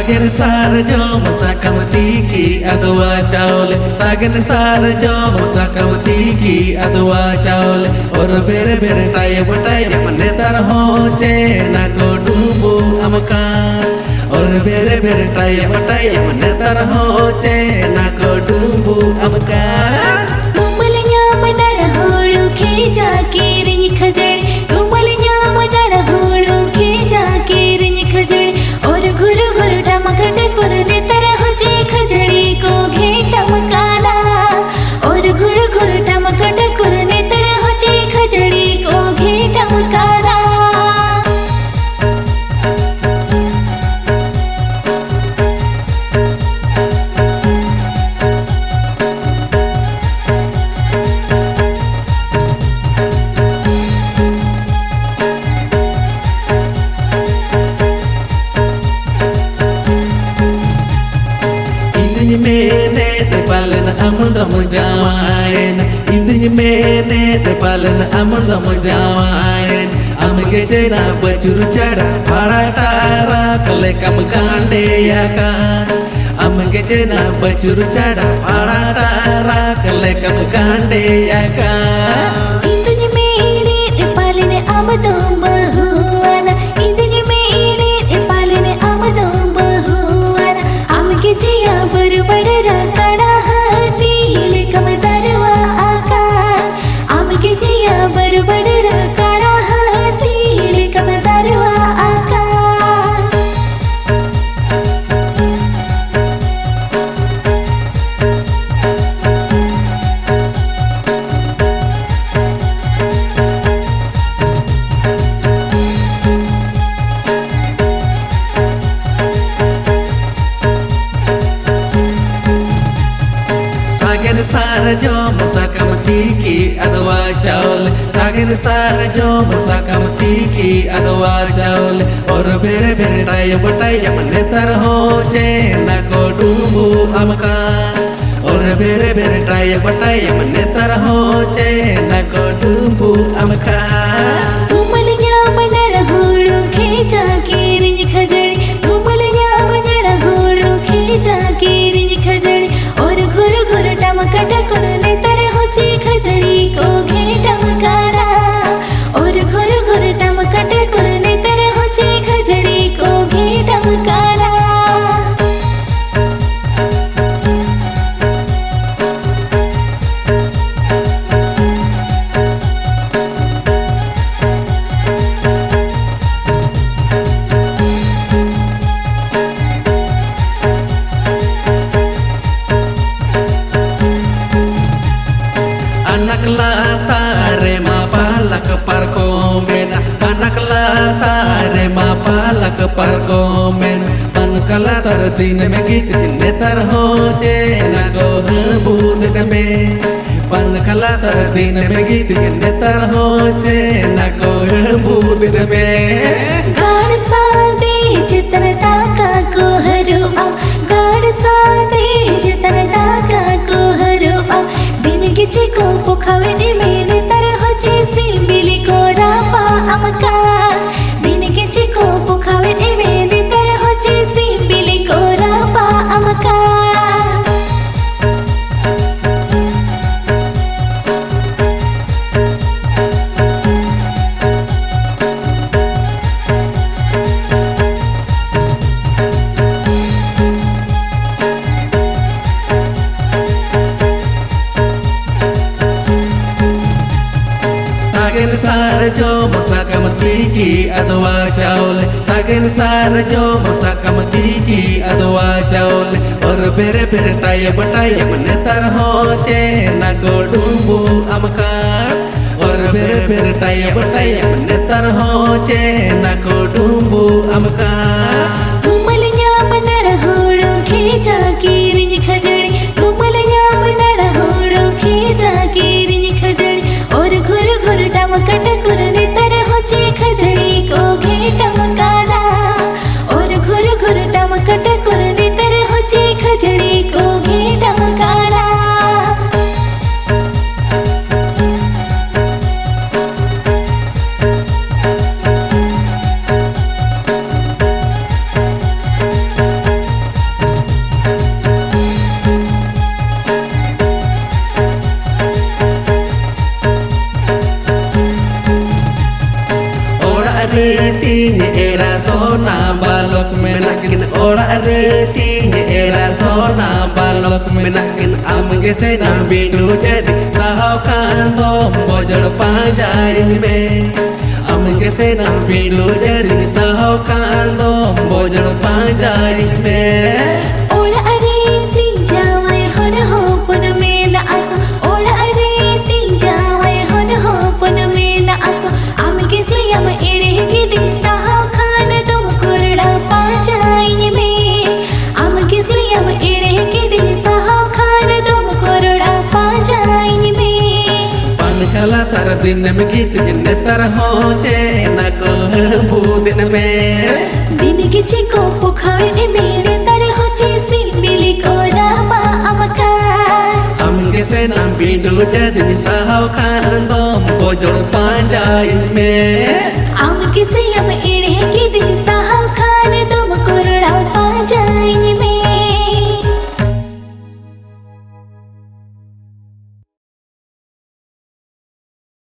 Sagen sar jom sakam tiki adwa chaule Sagen sar jom sakam tiki adwa chaule Or bere bere tay batay manne tar ho che na ko dubu amka Or bere bere tay batay manne tar ho che na ko dubu amka Kumalnya madara holu kheja kirin khajari Kumalnya madara holu kheja kirin khajari और घुर घुर टमकट कुरने तरह जे खजड़ी को घेटा मकाना और घुर घुर टमकट कुरने तरह जे खजड़ी को घेटा मकाना mene te palen amunda mujawain indin mene te palen amunda mujawain amge jena bajuru chada paratara kale kam kande yaka amge jena bajuru chada paratara kale kam kande yaka indin mene te palen amadum bahuana indin mene te palen amadum bahuana amge jiya बड़ा कड़ा हाथी लेकम दरवा आका आमके जिया बड़ा कड़ा हाथी लेकम दरवा आका sar jom sakam tiki adwa chaul sagen sar jom sakam tiki adwa chaul और बेरे बेरे टाय बटाय manne tar ho che na ko dubu amka और बेरे बेरे टाय बटाय manne tar ho che na ko dubu amka तुमलnya मनर होड़ो खेजा किरिंज खजड़ी तुमलnya मनर होड़ो खेजा किरिंज खजड़ी और घुर घुर टमकट कुरने तरह जे खजड़ी को घेटा मकाना और घुर घुर टमकट कुरने तरह जे खजड़ी को घेटा मकाना anak latare ma palak parkomena anak latare ma palak parkomena pan kala tar din me git ne tar ho je na go bud me pan kala tar din me git ne tar ho je na go bud me गाड़ सादे चित्रता का कोहरू गाड़ सादे चित्रता का कोहरू दिन किची को पुखावे ने मेरे तरह जैसी बिली को रापा अमका दिन किची को पुखावे ने मेरे तरह जैसी बिली को रापा अमका sagen sar jom sakam tiki adwa chaul sagen sar jom sakam tiki adwa chaul और बेरे बेरे टाय बटाय manne tar ho che na go dubu amka और बेरे बेरे टाय बटाय manne tar ho che na go dubu amka तुमलnya मनर होड़ो खेजा किरिंज खजड़ी तुमलnya मनर होड़ो खेजा किरिंज खजड़ी और घुर घुर टमकट कुरने तरह जे खजड़ी को घेटा मकाना और घुर घुर टमकट कुरने तरह जे खजड़ी को घेटा मकाना Ora reti era sona balok menakin amge senang bindu jadi sahau kandom bojol panjai me amge senang bindu jadi sahau kandom bojol panjai me Ora areti jawai hona ho pun mena aku Ora areti jawai hona ho pun mena aku amge sayam ere gidi sahau khan dum kurda panjai me amge sayam ere gidi sahau khan dum kurda panjai me Pankala tar din me git jinne tar ho che na ko budin me दिन के Chico पुखाए मेरे तारे हो chassis मिली को रापा अमकार amge senang bindu jadi sahau kandom bojol panjai me